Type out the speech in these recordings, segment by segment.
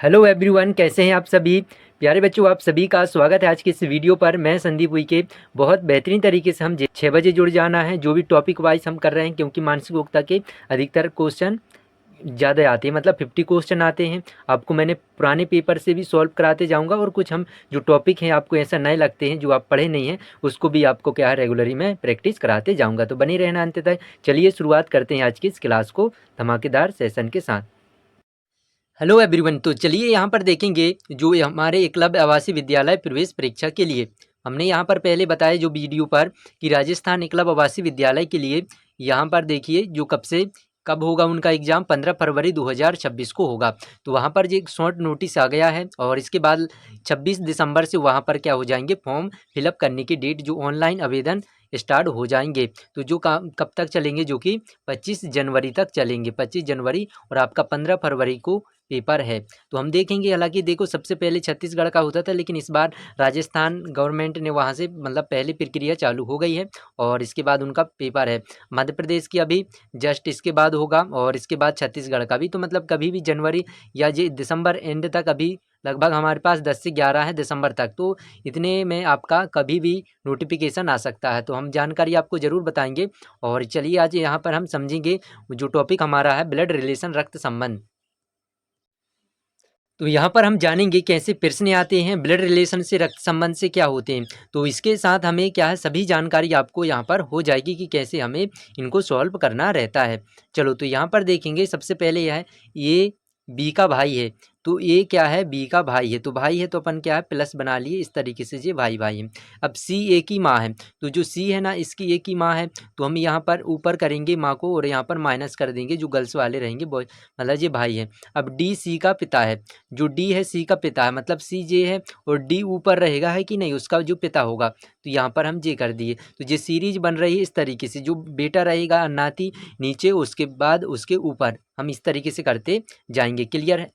Hello everyone, कैसे हैं आप सभी प्यारे बच्चों। आप सभी का स्वागत है आज की इस वीडियो पर। मैं संदीप उइके। बहुत बेहतरीन तरीके से हम 6 बजे जुड़ जाना है। जो भी टॉपिक वाइज हम कर रहे हैं, क्योंकि मानसिक वक्ता के अधिकतर क्वेश्चन ज़्यादा आते हैं, मतलब 50 क्वेश्चन आते हैं। आपको मैंने पुराने पेपर से भी सॉल्व कराते जाऊंगा, और कुछ हम जो टॉपिक हैं आपको ऐसा नए लगते हैं जो आप पढ़े नहीं हैं, उसको भी आपको क्या है रेगुलरली मैं प्रैक्टिस कराते जाऊंगा। तो बने रहना अंत तक। चलिए शुरुआत करते हैं आज की इस क्लास को धमाकेदार सेशन के साथ। हेलो एवरीवन, तो चलिए यहाँ पर देखेंगे जो ये हमारे एकलव्य आवासीय विद्यालय प्रवेश परीक्षा के लिए हमने यहाँ पर पहले बताया जो वीडियो पर कि राजस्थान एकलव्य आवासीय विद्यालय के लिए यहाँ पर देखिए जो कब होगा उनका एग्ज़ाम 15 फरवरी 2026 को होगा। तो वहाँ पर जो एक शॉर्ट नोटिस आ गया है, और इसके बाद 26 दिसंबर से वहाँ पर क्या हो जाएंगे, फॉर्म फिलअप करने की डेट जो ऑनलाइन आवेदन स्टार्ट हो जाएंगे। तो जो काम कब तक चलेंगे, जो कि 25 जनवरी तक चलेंगे, 25 जनवरी, और आपका 15 फरवरी को पेपर है। तो हम देखेंगे, हालांकि देखो सबसे पहले छत्तीसगढ़ का होता था, लेकिन इस बार राजस्थान गवर्नमेंट ने वहाँ से मतलब पहली प्रक्रिया चालू हो गई है, और इसके बाद उनका पेपर है। मध्य प्रदेश की अभी जस्ट इसके बाद होगा, और इसके बाद छत्तीसगढ़ का भी। तो मतलब कभी भी जनवरी या ये दिसंबर एंड तक, अभी लगभग हमारे पास 10 से 11 है दिसंबर तक, तो इतने में आपका कभी भी नोटिफिकेशन आ सकता है। तो हम जानकारी आपको ज़रूर बताएंगे। और चलिए आज यहाँ पर हम समझेंगे जो टॉपिक हमारा है ब्लड रिलेशन, रक्त संबंध। तो यहाँ पर हम जानेंगे कैसे प्रश्न आते हैं, ब्लड रिलेशन से, रक्त संबंध से क्या होते हैं। तो इसके साथ हमें क्या है, सभी जानकारी आपको यहाँ पर हो जाएगी कि कैसे हमें इनको सॉल्व करना रहता है। चलो, तो यहाँ पर देखेंगे सबसे पहले यह है, ये बी का भाई है। तो ये क्या है, बी का भाई है। तो भाई है तो अपन क्या है, प्लस बना लिए इस तरीके से, ये भाई भाई है। अब सी ए की माँ है, तो जो सी है ना, इसकी ए की माँ है, तो हम यहाँ पर ऊपर करेंगे माँ को, और यहाँ पर माइनस कर देंगे जो गर्ल्स वाले रहेंगे, बॉय मतलब ये भाई है। अब डी सी का पिता है, जो डी है सी का पिता है, मतलब सी जे है, और डी ऊपर रहेगा है कि नहीं, उसका जो पिता होगा। तो यहाँ पर हम जे कर दिए। तो ये सीरीज बन रही है इस तरीके से, जो बेटा रहेगा नाती नीचे, उसके बाद उसके ऊपर, हम इस तरीके से करते जाएंगे। क्लियर है?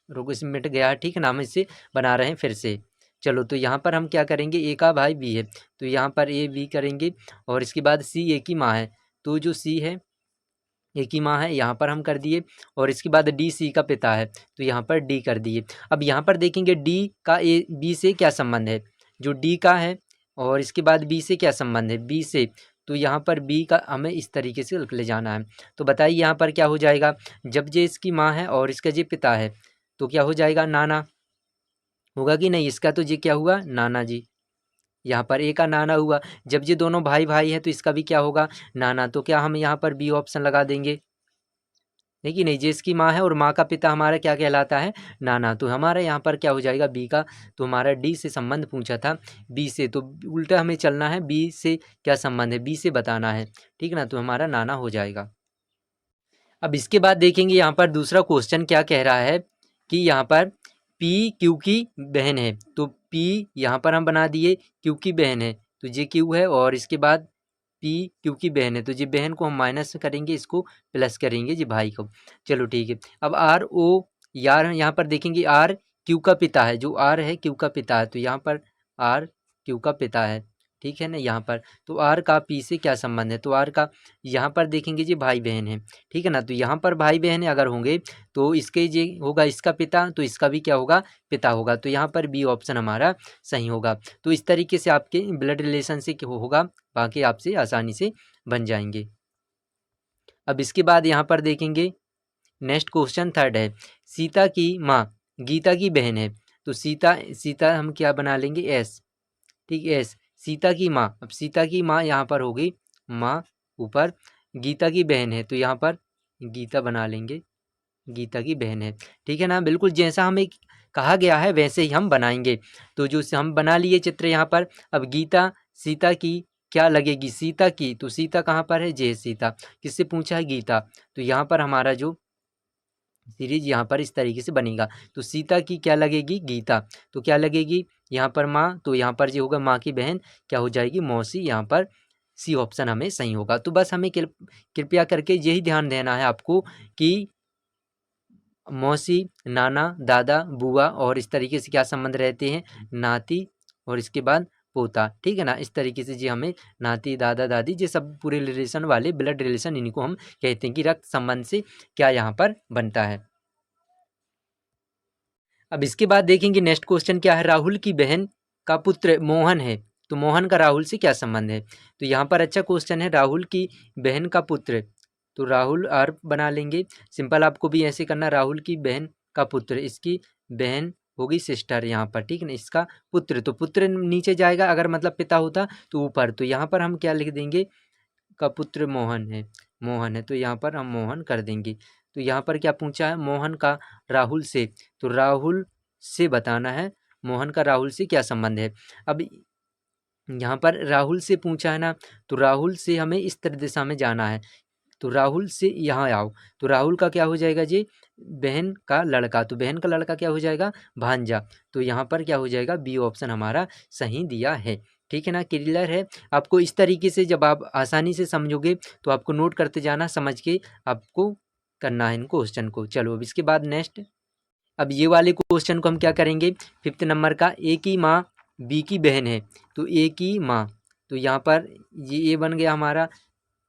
रुको, इसमें मिट गया है, ठीक है ना, हम इसे बना रहे हैं फिर से। चलो, तो यहाँ पर हम क्या करेंगे, ए का भाई बी है, तो यहाँ पर ए बी करेंगे, और इसके बाद सी ए की माँ है, तो जो सी है ए की माँ है, यहाँ पर हम कर दिए, और इसके बाद डी सी का पिता है, तो यहाँ पर डी कर दिए। अब यहाँ पर देखेंगे डी का ए बी से क्या संबंध है, जो डी का है, और इसके बाद बी से क्या संबंध है, बी से। तो यहाँ पर बी का हमें इस तरीके से ले जाना है। तो बताइए यहाँ पर क्या हो जाएगा, जब जे इसकी माँ है और इसका जे पिता है, तो क्या हो जाएगा, नाना होगा कि नहीं, इसका तो जी क्या हुआ, नाना जी। यहाँ पर ए का नाना हुआ। जब ये दोनों भाई भाई हैं तो इसका भी क्या होगा, नाना। तो क्या हम यहाँ पर बी ऑप्शन लगा देंगे, है कि नहीं। जे इसकी माँ है और माँ का पिता हमारा क्या कहलाता है, नाना। तो हमारा यहाँ पर क्या हो जाएगा, बी का। तो हमारा डी से संबंध पूछा था, बी से, तो उल्टा हमें चलना है, बी से क्या संबंध है, बी से बताना है, ठीक ना। तो हमारा नाना हो जाएगा। अब इसके बाद देखेंगे यहाँ पर दूसरा क्वेश्चन क्या कह रहा है, कि यहाँ पर पी क्यू की बहन है। तो पी यहाँ पर हम बना दिए, क्यू की बहन है, तो ये क्यू है, और इसके बाद पी क्यू की बहन है, तो ये बहन को हम माइनस करेंगे, इसको प्लस करेंगे ये भाई को। चलो ठीक है। अब आर ओ, यार यहाँ पर देखेंगे आर क्यू का पिता है, जो आर है क्यू का पिता है, तो यहाँ पर आर क्यू का पिता है, ठीक है ना। यहाँ पर तो आर का पी से क्या संबंध है, तो आर का यहाँ पर देखेंगे जी भाई बहन है, ठीक है ना। तो यहाँ पर भाई बहन अगर होंगे तो इसके ये होगा इसका पिता, तो इसका भी क्या होगा, पिता होगा। तो यहाँ पर बी ऑप्शन हमारा सही होगा। तो इस तरीके से आपके ब्लड रिलेशन से क्या होगा, बाकी आपसे आसानी से बन जाएंगे। अब इसके बाद यहाँ पर देखेंगे नेक्स्ट क्वेश्चन थर्ड है, सीता की माँ गीता की बहन है। तो सीता सीता हम क्या बना लेंगे, एस, ठीक है, एस। सीता की माँ, अब सीता की माँ यहाँ पर होगी माँ ऊपर, गीता की बहन है, तो यहाँ पर गीता बना लेंगे, गीता की बहन है, ठीक है ना। बिल्कुल जैसा हमें कहा गया है वैसे ही हम बनाएंगे। तो जो हम बना लिए चित्र यहाँ पर। अब गीता सीता की क्या लगेगी, सीता की, तो सीता कहाँ पर है, जय सीता, किससे पूछा है, गीता। तो यहाँ पर हमारा जो सीरीज यहाँ पर इस तरीके से बनेगा। तो सीता की क्या लगेगी, गीता, तो क्या लगेगी यहाँ पर माँ, तो यहाँ पर जो होगा माँ की बहन क्या हो जाएगी, मौसी। यहाँ पर सी ऑप्शन हमें सही होगा। तो बस हमें कृपया करके यही ध्यान देना है आपको कि मौसी, नाना, दादा, बुआ, और इस तरीके से क्या संबंध रहते हैं, नाती, और इसके बाद पोता, ठीक है ना। इस तरीके से जी हमें नाती, दादा, दादी, ये सब पूरे रिलेशन वाले ब्लड रिलेशन, इनको हम कहते हैं कि रक्त संबंध से क्या यहाँ पर बनता है। अब इसके बाद देखेंगे नेक्स्ट क्वेश्चन क्या है, राहुल की बहन का पुत्र मोहन है, तो मोहन का राहुल से क्या संबंध है। तो यहाँ पर अच्छा क्वेश्चन है, राहुल की बहन का पुत्र, तो राहुल आर बना लेंगे। सिंपल आपको भी ऐसे करना, राहुल की बहन का पुत्र, इसकी बहन होगी सिस्टर यहाँ पर, ठीक है ना। इसका पुत्र, तो पुत्र नीचे जाएगा, अगर मतलब पिता होता तो ऊपर, तो यहाँ पर हम क्या लिख देंगे, का पुत्र मोहन है, मोहन है, तो यहाँ पर हम मोहन कर देंगे। तो यहाँ पर क्या पूछा है, मोहन का राहुल से, तो राहुल से बताना है मोहन का राहुल से क्या संबंध है। अब यहाँ पर राहुल से पूछा है ना, तो राहुल से हमें इस तरह दिशा में जाना है, तो राहुल से यहाँ आओ, तो राहुल का क्या हो जाएगा जी, बहन का लड़का, तो बहन का लड़का क्या हो जाएगा, भांजा, तो यहाँ पर क्या हो जाएगा, बी ऑप्शन हमारा सही दिया है, ठीक है ना। क्लियर है। आपको इस तरीके से जब आप आसानी से समझोगे तो आपको नोट करते जाना, समझ के आपको करना है इन क्वेश्चन को। चलो अब इसके बाद नेक्स्ट, अब ये वाले क्वेश्चन को हम क्या करेंगे, 5th नंबर का, ए की माँ बी की बहन है, तो ए की माँ, तो यहाँ पर ये ए बन गया हमारा,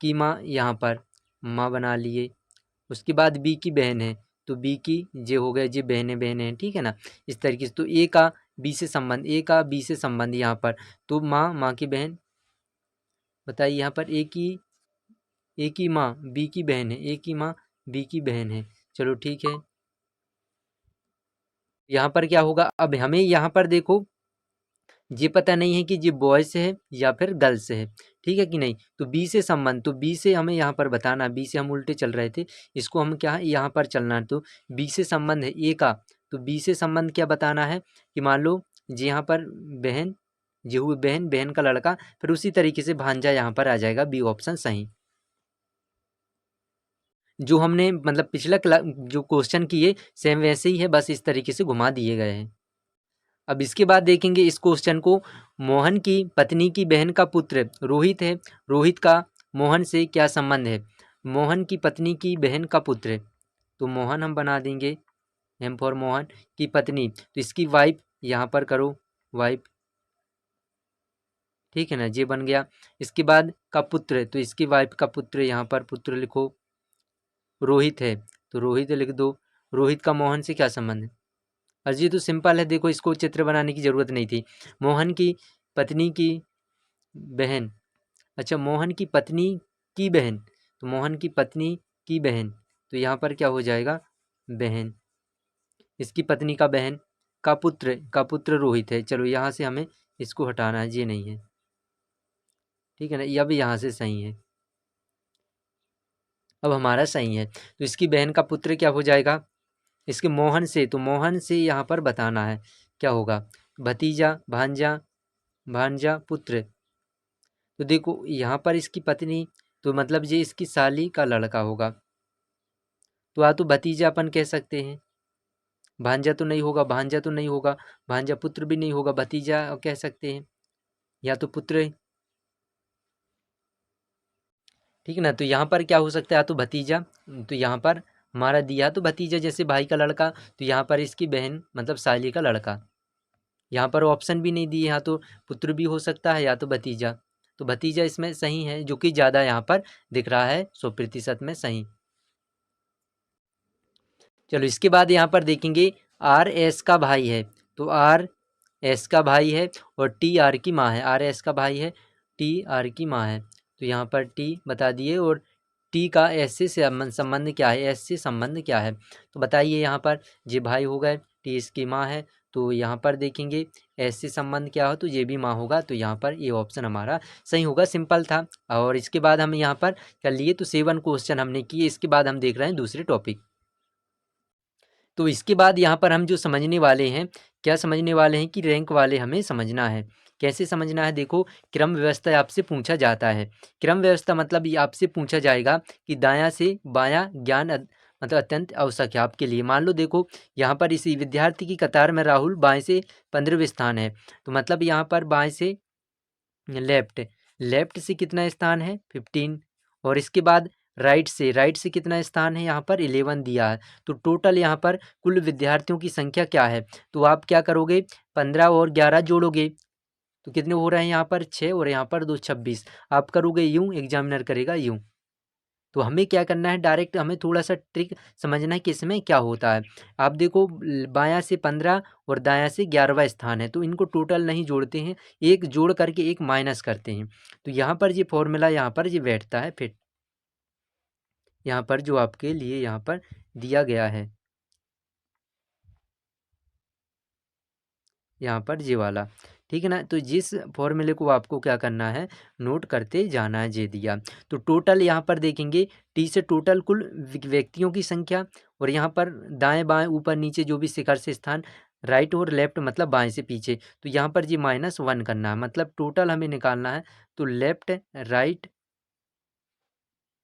की माँ यहाँ पर माँ बना लिए। उसके बाद बी की बहन है, तो बी की जे हो गया, जे बहनें बहनें हैं, ठीक है ना, इस तरीके से। तो ए का बी से संबंध, ए का बी से संबंध यहाँ पर, तो माँ, माँ की बहन, बताइए यहाँ पर ए की माँ बी की बहन है, ए की माँ बी की बहन है, चलो ठीक है। यहाँ पर क्या होगा, अब हमें यहाँ पर देखो ये पता नहीं है कि ये बॉयज से है या फिर गर्ल्स से है, ठीक है कि नहीं। तो बी से संबंध, तो बी से हमें यहाँ पर बताना, बी से हम उल्टे चल रहे थे, इसको हम क्या है यहाँ पर चलना है, तो बी से संबंध है ए का, तो बी से संबंध क्या बताना है कि मान लो जी यहाँ पर बहन, ये हुई बहन, बहन का लड़का, फिर उसी तरीके से भांजा यहाँ पर आ जाएगा, बी ऑप्शन सही। जो हमने मतलब पिछला जो क्वेश्चन किए सेम वैसे ही है, बस इस तरीके से घुमा दिए गए हैं। अब इसके बाद देखेंगे इस क्वेश्चन को, मोहन की पत्नी की बहन का पुत्र रोहित है, रोहित का मोहन से क्या संबंध है। मोहन की पत्नी की बहन का पुत्र, तो मोहन हम बना देंगे, एम फॉर मोहन की पत्नी, तो इसकी वाइफ यहाँ पर करो, वाइफ, ठीक है ना, ये बन गया। इसके बाद का पुत्र, तो इसकी वाइफ का पुत्र यहाँ पर पुत्र लिखो, रोहित है, तो रोहित लिख दो। रोहित का मोहन से क्या संबंध है, अर्जी तो सिंपल है, देखो इसको चित्र बनाने की ज़रूरत नहीं थी। मोहन की पत्नी की बहन, अच्छा मोहन की पत्नी की बहन, तो मोहन की पत्नी की बहन, तो यहाँ पर क्या हो जाएगा, बहन, इसकी पत्नी का बहन का पुत्र रोहित है। चलो यहाँ से हमें इसको हटाना है, ये नहीं है, ठीक है ना, यह भी यहाँ से सही है, अब हमारा सही है। तो इसकी बहन का पुत्र क्या हो जाएगा, इसके मोहन से, तो मोहन से यहाँ पर बताना है क्या होगा, भतीजा, भांजा, भांजा पुत्र, तो देखो यहाँ पर इसकी पत्नी, तो मतलब ये इसकी साली का लड़का होगा, तो तो भतीजा अपन कह सकते हैं, भांजा तो नहीं होगा, भांजा तो नहीं होगा, भांजा पुत्र भी नहीं होगा, भतीजा कह सकते हैं, या तो पुत्र, ठीक है ना। तो यहाँ पर क्या हो सकता है, या तो भतीजा, तो यहाँ पर हमारा दिया तो भतीजा जैसे भाई का लड़का, तो यहाँ पर इसकी बहन मतलब साली का लड़का, यहाँ पर ऑप्शन भी नहीं दिए, यहाँ तो पुत्र भी हो सकता है या तो भतीजा, तो भतीजा इसमें सही है, जो कि ज़्यादा यहाँ पर दिख रहा है, 100% में सही। चलो इसके बाद यहाँ पर देखेंगे, आर एस का भाई है, तो आर एस का भाई है और टी आर की माँ है, आर एस का भाई है, टी आर की माँ है, तो यहाँ पर टी बता दिए, और टी का एस से संबंध क्या है, एस से संबंध क्या है, तो बताइए यहाँ पर, ये भाई हो गए, टी इसकी माँ है, तो यहाँ पर देखेंगे एस से संबंध क्या हो, तो ये भी माँ होगा, तो यहाँ पर ये ऑप्शन हमारा सही होगा, सिंपल था। और इसके बाद हम यहाँ पर कर लिए, तो 7 क्वेश्चन हमने किए। इसके बाद हम देख रहे हैं दूसरे टॉपिक। तो इसके बाद यहाँ पर हम जो समझने वाले हैं, क्या समझने वाले हैं कि रैंक वाले हमें समझना है। कैसे समझना है, देखो क्रम व्यवस्था आपसे पूछा जाता है। क्रम व्यवस्था मतलब ये आपसे पूछा जाएगा कि दायां से बायां ज्ञान मतलब अत्यंत आवश्यक है आपके लिए। मान लो देखो यहाँ पर इसी विद्यार्थी की कतार में राहुल बाएं से 15वें स्थान है, तो मतलब यहाँ पर बाएं से लेफ्ट, लेफ्ट से कितना स्थान है 15, और इसके बाद राइट से कितना स्थान है, यहाँ पर 11 दिया है। तो टोटल यहाँ पर कुल विद्यार्थियों की संख्या क्या है, तो आप क्या करोगे, 15 और 11 जोड़ोगे, तो कितने हो रहे हैं यहाँ पर 6, और यहाँ पर 2 26, आप करोगे यूँ, एग्जामिनर करेगा यूँ, तो हमें क्या करना है, डायरेक्ट हमें थोड़ा सा ट्रिक समझना है कि इसमें क्या होता है। आप देखो बायां से 15 और दायां से 11वां स्थान है, तो इनको टोटल नहीं जोड़ते हैं, एक जोड़ करके एक माइनस करते हैं। तो यहाँ पर ये फॉर्मूला यहाँ पर ये बैठता है फिर यहाँ पर जो आपके लिए यहाँ पर दिया गया है, यहाँ पर ये वाला, ठीक है ना। तो जिस फॉर्मूले को आपको क्या करना है, नोट करते जाना है। जे दिया तो टोटल यहाँ पर देखेंगे, टी से टोटल कुल व्यक्तियों की संख्या, और यहाँ पर दाएं बाएं ऊपर नीचे जो भी शिखर से स्थान, राइट और लेफ्ट मतलब बाएं से पीछे, तो यहाँ पर जी -1 करना है, मतलब टोटल हमें निकालना है। तो लेफ्ट राइट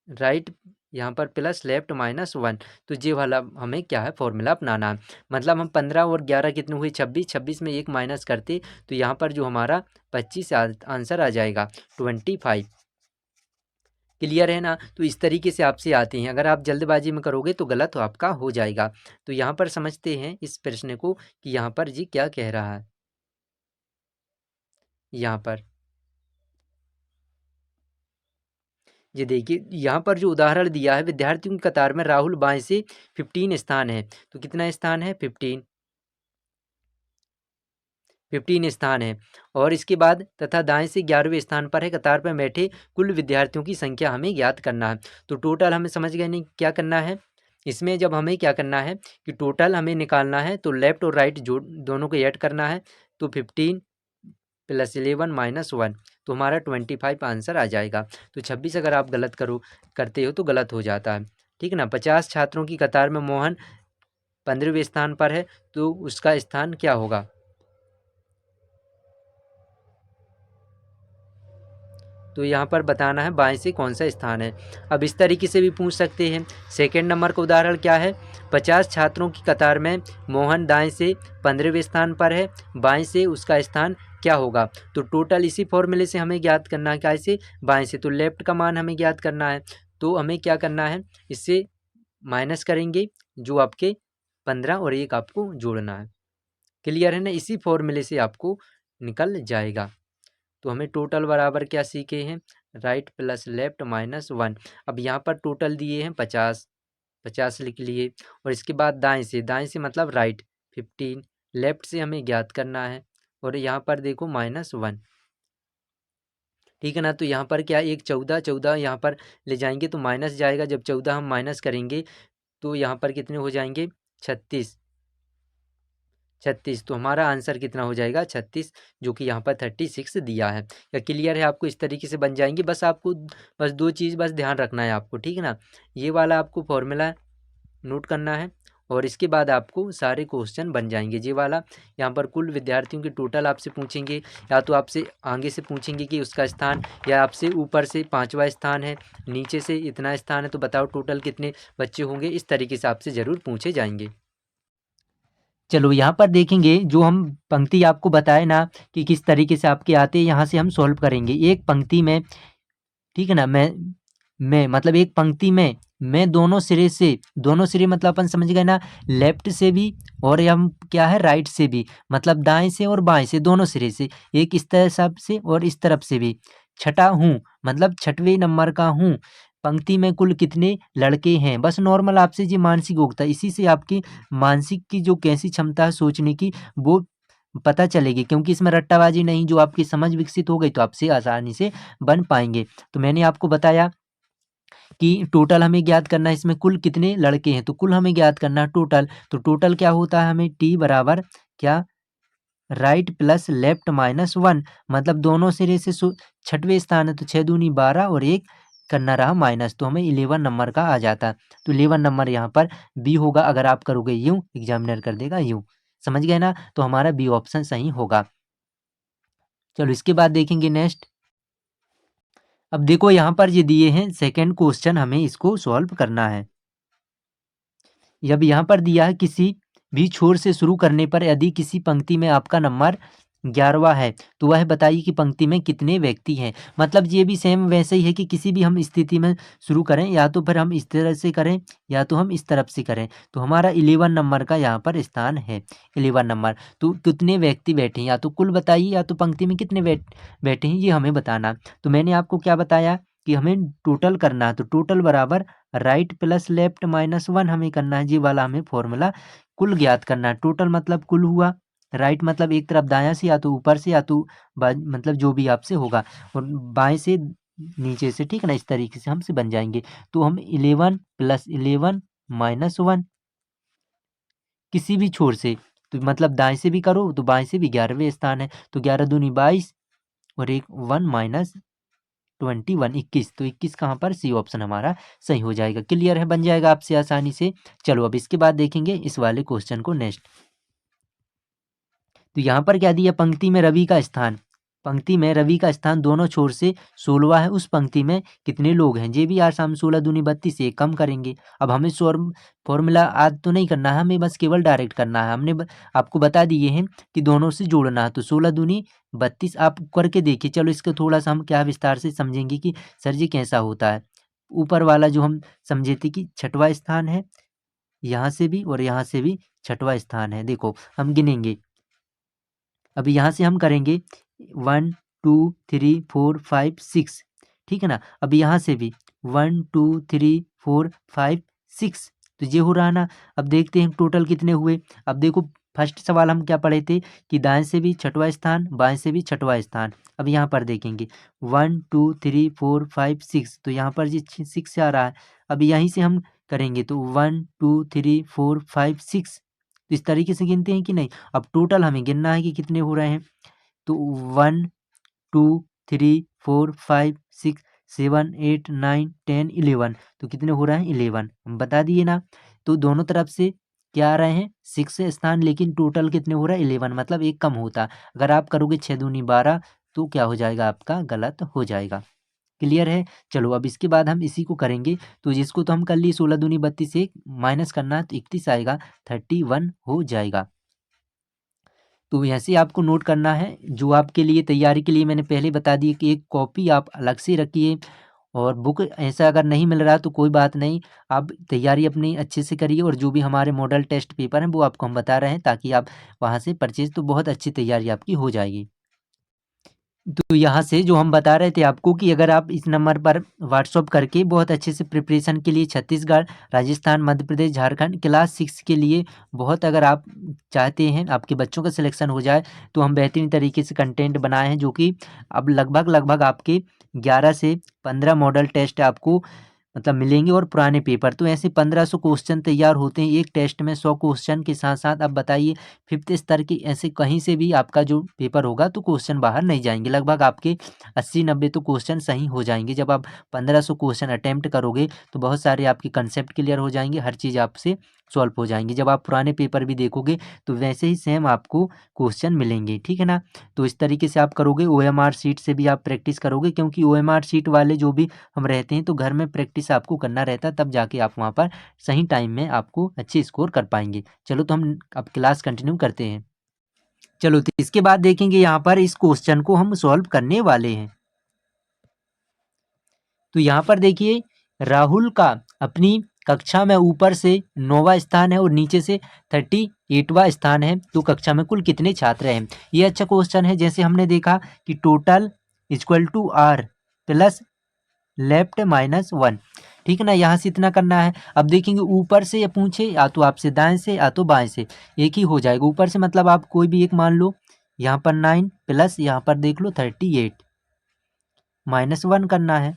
राइट यहाँ पर प्लस लेफ्ट -1, तो ये वाला हमें क्या है, फॉर्मूला अपनाना है। मतलब हम 15 और 11 कितने हुए, 26, 26 में एक माइनस करते तो यहाँ पर जो हमारा 25 आंसर आ जाएगा, 25। क्लियर है ना। तो इस तरीके से आपसे आते हैं, अगर आप जल्दबाजी में करोगे तो गलत आपका हो जाएगा। तो यहाँ पर समझते हैं इस प्रश्न को कि यहाँ पर जी क्या कह रहा है। यहाँ पर ये देखिए, यहाँ पर जो उदाहरण दिया है, विद्यार्थियों की कतार में राहुल बाएं से 15 स्थान है, तो कितना स्थान है, 15 स्थान है। और इसके बाद तथा दाएं से 11वें स्थान पर है, कतार पर बैठे कुल विद्यार्थियों की संख्या हमें ज्ञात करना है। तो टोटल हमें समझ गए नहीं क्या करना है इसमें, जब हमें क्या करना है कि टोटल हमें निकालना है, तो लेफ्ट और राइट जोड़ दोनों को ऐड करना है। तो 15 + 11 - 1, तो हमारा 25 आंसर आ जाएगा। तो 26 अगर आप गलत करते हो तो गलत हो जाता है, ठीक है ना। 50 छात्रों की कतार में मोहन 15वें स्थान पर है, तो उसका स्थान क्या होगा। तो यहाँ पर बताना है बाएं से कौन सा स्थान है। अब इस तरीके से भी पूछ सकते हैं। सेकंड नंबर का उदाहरण क्या है, 50 छात्रों की कतार में मोहन दाएं से 15वें स्थान पर है, बाएं से उसका स्थान क्या होगा। तो टोटल इसी फॉर्मूले से हमें ज्ञात करना है, क्या से बाएं से, तो लेफ्ट का मान हमें ज्ञात करना है। तो हमें क्या करना है, इससे माइनस करेंगे जो आपके 15 और 1 आपको जोड़ना है। क्लियर है ना, इसी फॉर्मूले से आपको निकल जाएगा। तो हमें टोटल बराबर क्या सीखे हैं, राइट प्लस लेफ्ट -1। अब यहाँ पर टोटल दिए हैं 50, 50 लिख लिए। और इसके बाद दाएं से मतलब राइट 15, लेफ्ट से हमें ज्ञात करना है। और यहाँ पर देखो -1, ठीक है ना। तो यहाँ पर क्या, एक 14, 14 यहाँ पर ले जाएंगे तो माइनस जाएगा, जब 14 हम माइनस करेंगे तो यहाँ पर कितने हो जाएंगे, 36, 36। तो हमारा आंसर कितना हो जाएगा, 36, जो कि यहाँ पर 36 दिया है। या क्लियर है आपको, इस तरीके से बन जाएंगे। बस आपको बस दो चीज़ बस ध्यान रखना है आपको, ठीक है ना। ये वाला आपको फॉर्मूला नोट करना है, और इसके बाद आपको सारे क्वेश्चन बन जाएंगे। ये वाला यहाँ पर कुल विद्यार्थियों के टोटल आपसे पूछेंगे, या तो आपसे आगे से पूछेंगे कि उसका स्थान, या आपसे ऊपर से 5वां स्थान है, नीचे से इतना स्थान है, तो बताओ टोटल कितने बच्चे होंगे। इस तरीके से आपसे ज़रूर पूछे जाएंगे। चलो यहाँ पर देखेंगे, जो हम पंक्ति आपको बताए ना कि किस तरीके से आपके आते हैं, यहाँ से हम सॉल्व करेंगे। एक पंक्ति में, ठीक है ना, मैं मतलब एक पंक्ति में मैं दोनों सिरे मतलब अपन समझ गए ना, लेफ्ट से भी और हम क्या है राइट से भी, मतलब दाएं से और बाएं से, दोनों सिरे से, एक इस तरफ से और इस तरफ से भी छठा हूँ, मतलब 6वें नंबर का हूँ। पंक्ति में कुल कितने लड़के हैं, बस नॉर्मल आपसे जी मानसिक योग्यता, इसी से आपकी मानसिक की जो कैसी क्षमता है सोचने की, वो पता चलेगी। क्योंकि इसमें रट्टाबाजी नहीं, जो आपकी समझ विकसित हो गई तो आपसे आसानी से बन पाएंगे। तो मैंने आपको बताया कि टोटल हमें ज्ञात करना है, इसमें कुल कितने लड़के हैं, तो कुल हमें ज्ञात करना है टोटल। तो टोटल क्या होता है, हमें टी बराबर क्या, राइट प्लस लेफ्ट -1, मतलब दोनों सिरे से 6वें स्थान है, तो 6 दूनी 12 और एक करना रहा माइनस, तो हमें 11 नंबर का आ जाता। तो 11 नंबर यहाँ पर बी होगा। अगर आप करोगे यूँ, एग्जामिनर कर देगा यूँ, समझ गए ना। तो हमारा बी ऑप्शन सही होगा। चलो इसके बाद देखेंगे नेक्स्ट। अब देखो यहाँ पर ये दिए हैं सेकंड क्वेश्चन, हमें इसको सॉल्व करना है। अब यहाँ पर दिया है, किसी भी छोर से शुरू करने पर यदि किसी पंक्ति में आपका नंबर 11वां है, तो वह बताइए कि पंक्ति में कितने व्यक्ति हैं। मतलब ये भी सेम वैसे ही है कि किसी भी हम स्थिति में शुरू करें, या तो फिर हम इस तरह से करें या तो हम इस तरफ से करें। तो हमारा 11 नंबर का यहाँ पर स्थान है, 11 नंबर। तो कितने व्यक्ति बैठे हैं, या तो कुल बताइए या तो पंक्ति में कितने बैठे हैं, ये हमें बताना। तो मैंने आपको क्या बताया कि हमें टोटल करना है, तो टोटल बराबर राइट प्लस लेफ्ट माइनस 1 हमें करना है। जी वाला हमें फॉर्मूला कुल ज्ञात करना है। टोटल मतलब कुल हुआ, राइट मतलब एक तरफ दायां से या तो ऊपर से या तो मतलब जो भी आपसे होगा, और बाएं से नीचे से, ठीक है ना, इस तरीके से हमसे बन जाएंगे। तो हम 11 प्लस 11 माइनस 1 किसी भी छोर से, तो मतलब दाएं से भी करो तो बाएं से भी 11वें स्थान है, तो 11 दूनी 22 और एक 1 माइनस 21 21, तो 21 कहाँ पर, सी ऑप्शन हमारा सही हो जाएगा। क्लियर है, बन जाएगा आपसे आसानी से। चलो अब इसके बाद देखेंगे इस वाले क्वेश्चन को नेक्स्ट। तो यहाँ पर क्या दिया, पंक्ति में रवि का स्थान, पंक्ति में रवि का स्थान दोनों छोर से 16 है, उस पंक्ति में कितने लोग हैं। ये भी यार हम 16 दूनी 32 से कम करेंगे। अब हमें फॉर्मूला आज तो नहीं करना है, हमें बस केवल डायरेक्ट करना है। हमने आपको बता दिए हैं कि दोनों से जोड़ना है, तो 16 दूनी 32 आप करके देखिए। चलो इसको थोड़ा सा हम क्या विस्तार से समझेंगे कि सर जी कैसा होता है। ऊपर वाला जो हम समझे थे कि छठवां स्थान है, यहाँ से भी और यहाँ से भी छठवां स्थान है। देखो हम गिनेंगे, अभी यहाँ से हम करेंगे 1 2 3 4 5 6, ठीक है ना। अब यहाँ से भी 1 2 3 4 5 6, तो ये हो रहा ना। अब देखते हैं टोटल कितने हुए। अब देखो फर्स्ट सवाल हम क्या पढ़े थे कि दाएं से भी छठवां स्थान, बाएं से भी छठवां स्थान। अब यहाँ पर देखेंगे 1 2 3 4 5 6, तो यहाँ पर जी 6 आ रहा है। अब यहीं से हम करेंगे तो 1 2 3 4 5 6, तो इस तरीके से गिनते हैं कि नहीं। अब टोटल हमें गिनना है कि कितने हो रहे हैं, तो 1 2 3 4 5 6 7 8 9 10 11, तो कितने हो रहे हैं 11, हम बता दिए ना। तो दोनों तरफ से क्या आ रहे हैं 6 स्थान, लेकिन टोटल कितने हो रहा है 11, मतलब एक कम होता। अगर आप करोगे 6 दूनी 12, तो क्या हो जाएगा आपका, गलत हो जाएगा। क्लियर है। चलो अब इसके बाद हम इसी को करेंगे, तो जिसको तो हम कर लिए 16 दूनी 32 से माइनस करना है, तो 31 आएगा, 31 हो जाएगा। तो ऐसे आपको नोट करना है। जो आपके लिए तैयारी के लिए मैंने पहले बता दी कि एक कॉपी आप अलग से रखिए, और बुक ऐसा अगर नहीं मिल रहा तो कोई बात नहीं, आप तैयारी अपनी अच्छे से करिए। और जो भी हमारे मॉडल टेस्ट पेपर हैं वो आपको हम बता रहे हैं, ताकि आप वहाँ से परचेज, तो बहुत अच्छी तैयारी आपकी हो जाएगी। तो यहाँ से जो हम बता रहे थे आपको कि अगर आप इस नंबर पर व्हाट्सअप करके बहुत अच्छे से प्रिपरेशन के लिए छत्तीसगढ़, राजस्थान, मध्य प्रदेश, झारखंड क्लास 6 के लिए बहुत, अगर आप चाहते हैं आपके बच्चों का सिलेक्शन हो जाए, तो हम बेहतरीन तरीके से कंटेंट बनाए हैं, जो कि अब लगभग लगभग आपके 11 से 15 मॉडल टेस्ट आपको मतलब मिलेंगे, और पुराने पेपर। तो ऐसे 1500 क्वेश्चन तैयार होते हैं एक टेस्ट में 100 क्वेश्चन के साथ साथ। अब बताइए 5th स्तर की ऐसे कहीं से भी आपका जो पेपर होगा तो क्वेश्चन बाहर नहीं जाएंगे, लगभग आपके 80-90 तो क्वेश्चन सही हो जाएंगे। जब आप 1500 क्वेश्चन अटेम्प्ट करोगे तो बहुत सारे आपके कंसेप्ट क्लियर हो जाएंगे, हर चीज़ आपसे सॉल्व हो जाएंगी। जब आप पुराने पेपर भी देखोगे तो वैसे ही सेम आपको क्वेश्चन मिलेंगे, ठीक है ना। तो इस तरीके से आप करोगे। OMR शीट से भी आप प्रैक्टिस करोगे, क्योंकि OMR शीट वाले जो भी हम रहते हैं तो घर में प्रैक्टिस आपको करना रहता है, तब जाके आप वहाँ पर सही टाइम में आपको अच्छे स्कोर कर पाएंगे। चलो तो हम अब क्लास कंटिन्यू करते हैं। चलो तो इसके बाद देखेंगे यहाँ पर इस क्वेश्चन को हम सॉल्व करने वाले हैं। तो यहाँ पर देखिए राहुल का अपनी कक्षा में ऊपर से 9वां स्थान है और नीचे से 38वां स्थान है, तो कक्षा में कुल कितने छात्र हैं। ये अच्छा क्वेश्चन है। जैसे हमने देखा कि total equal to R plus left minus 1, ठीक है ना। यहाँ से इतना करना है। अब देखेंगे ऊपर से या पूछे, या तो आपसे दाएं से या तो बाएं से, एक ही हो जाएगा। ऊपर से मतलब आप कोई भी एक मान लो, यहाँ पर 9 प्लस यहाँ पर देख लो 38 माइनस 1 करना है।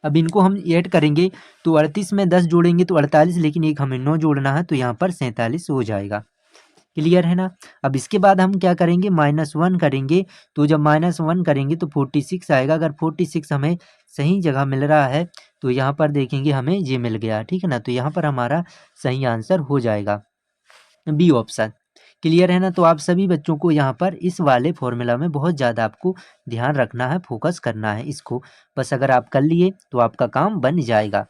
अब इनको हम ऐड करेंगे तो 38 में 10 जोड़ेंगे तो 48, लेकिन एक हमें 9 जोड़ना है, तो यहाँ पर 47 हो जाएगा। क्लियर है ना। अब इसके बाद हम क्या करेंगे, -1 करेंगे। तो जब -1 करेंगे तो 46 आएगा। अगर 46 हमें सही जगह मिल रहा है तो यहाँ पर देखेंगे हमें ये मिल गया, ठीक है ना। तो यहाँ पर हमारा सही आंसर हो जाएगा बी ऑप्शन। क्लियर है ना। तो आप सभी बच्चों को यहाँ पर इस वाले फॉर्मूला में बहुत ज़्यादा आपको ध्यान रखना है, फोकस करना है इसको। बस अगर आप कर लिए तो आपका काम बन जाएगा।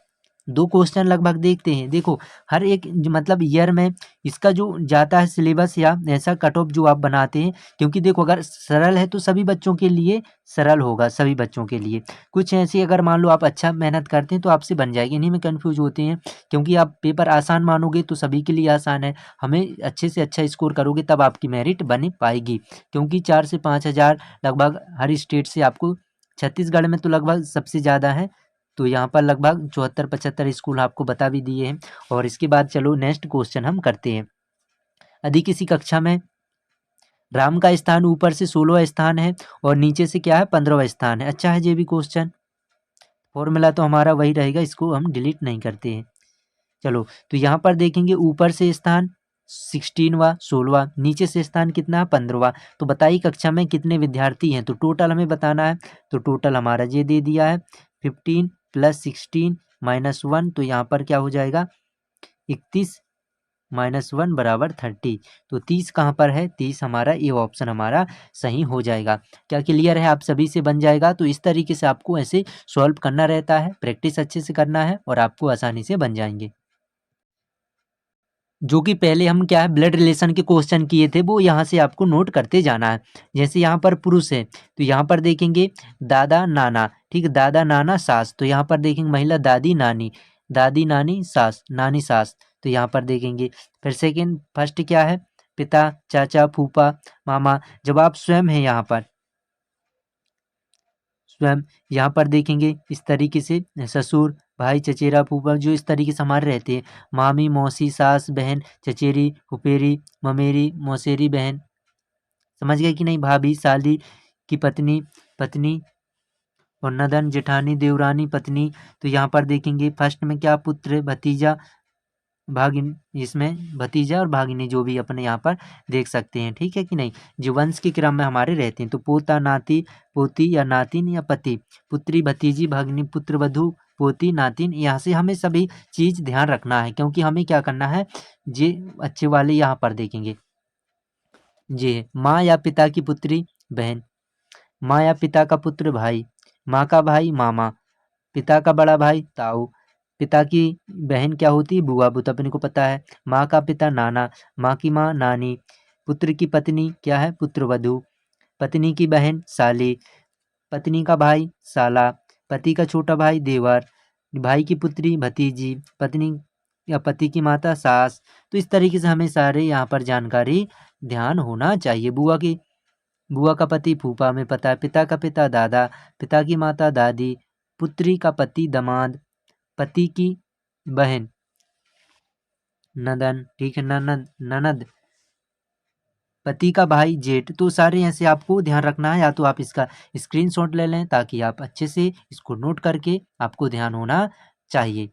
2 क्वेश्चन लगभग देखते हैं। देखो हर एक मतलब ईयर में इसका जो जाता है सिलेबस या ऐसा कट ऑफ जो आप बनाते हैं, क्योंकि देखो अगर सरल है तो सभी बच्चों के लिए सरल होगा, सभी बच्चों के लिए। कुछ ऐसी अगर मान लो आप अच्छा मेहनत करते हैं तो आपसे बन जाएगी, इन्हीं में कन्फ्यूज होते हैं। क्योंकि आप पेपर आसान मानोगे तो सभी के लिए आसान है, हमें अच्छे से अच्छा स्कोर करोगे तब आपकी मेरिट बन पाएगी। क्योंकि 4 से 5 हज़ार लगभग हर स्टेट से आपको छत्तीसगढ़ में तो लगभग सबसे ज़्यादा है, तो यहाँ पर लगभग 74-75 स्कूल आपको बता भी दिए हैं। और इसके बाद चलो नेक्स्ट क्वेश्चन हम करते हैं। यदि किसी कक्षा में राम का स्थान ऊपर से 16वां स्थान है और नीचे से क्या है 15वां स्थान है। अच्छा है ये भी क्वेश्चन, फॉर्मूला तो हमारा वही रहेगा, इसको हम डिलीट नहीं करते हैं। चलो तो यहाँ पर देखेंगे ऊपर से स्थान 16वां 16वां, नीचे से स्थान कितना है 15वां। तो बताइए कक्षा में कितने विद्यार्थी हैं, तो टोटल हमें बताना है। तो टोटल हमारा ये दे दिया है 15 + 16 - 1, तो यहाँ पर क्या हो जाएगा 31 - 1 = 30। तो 30 कहाँ पर है, 30 हमारा ए ऑप्शन हमारा सही हो जाएगा। क्या क्लियर है, आप सभी से बन जाएगा। तो इस तरीके से आपको ऐसे सॉल्व करना रहता है, प्रैक्टिस अच्छे से करना है और आपको आसानी से बन जाएंगे। जो कि पहले हम क्या है ब्लड रिलेशन के क्वेश्चन किए थे, वो यहाँ से आपको नोट करते जाना है। जैसे यहाँ पर पुरुष है तो यहाँ पर देखेंगे दादा नाना, ठीक है, दादा नाना सास, तो यहाँ पर देखेंगे महिला दादी नानी, दादी नानी सास, नानी सास, तो यहाँ पर देखेंगे। फिर सेकेंड फर्स्ट क्या है पिता चाचा फूफा मामा, जब आप स्वयं हैं यहाँ पर स्वयं, यहाँ पर देखेंगे इस तरीके से ससुर भाई चचेरा फूफा, जो इस तरीके से हमारे रहते हैं। मामी मौसी सास बहन चचेरी फुफेरी ममेरी मौसेरी बहन, समझ गए कि नहीं। भाभी साली की पत्नी पत्नी और नदन जेठानी देवरानी पत्नी। तो यहाँ पर देखेंगे फर्स्ट में क्या पुत्र भतीजा भागिन, इसमें भतीजा और भागिनी जो भी अपने यहाँ पर देख सकते हैं, ठीक है कि नहीं। जो वंश के क्रम में हमारे रहते हैं, तो पोता नाती पोती या नातिन या पति, पुत्री भतीजी भागिनी पुत्र वधू पोती नातिन, यहाँ से हमें सभी चीज ध्यान रखना है, क्योंकि हमें क्या करना है ये अच्छे वाले यहाँ पर देखेंगे। ये माँ या पिता की पुत्री बहन, माँ या पिता का पुत्र भाई, माँ का भाई मामा, पिता का बड़ा भाई ताऊ, पिता की बहन क्या होती है बुआ, वो तो अपने को पता है। माँ का पिता नाना, माँ की माँ नानी, पुत्र की पत्नी क्या है पुत्रवधू, पत्नी की बहन साली, पत्नी का भाई साला, पति का छोटा भाई देवर, भाई की पुत्री भतीजी, पत्नी या पति की माता सास। तो इस तरीके से हमें सारे यहाँ पर जानकारी ध्यान होना चाहिए। बुआ का पति फूफा में पता है, पिता का पिता दादा, पिता की माता दादी, पुत्री का पति दामाद, पति की बहन नदन, ठीक है, ननद ननद, पति का भाई जेठ। तो सारे ऐसे आपको ध्यान रखना है, या तो आप इसका स्क्रीनशॉट ले लें ताकि आप अच्छे से इसको नोट करके आपको ध्यान होना चाहिए।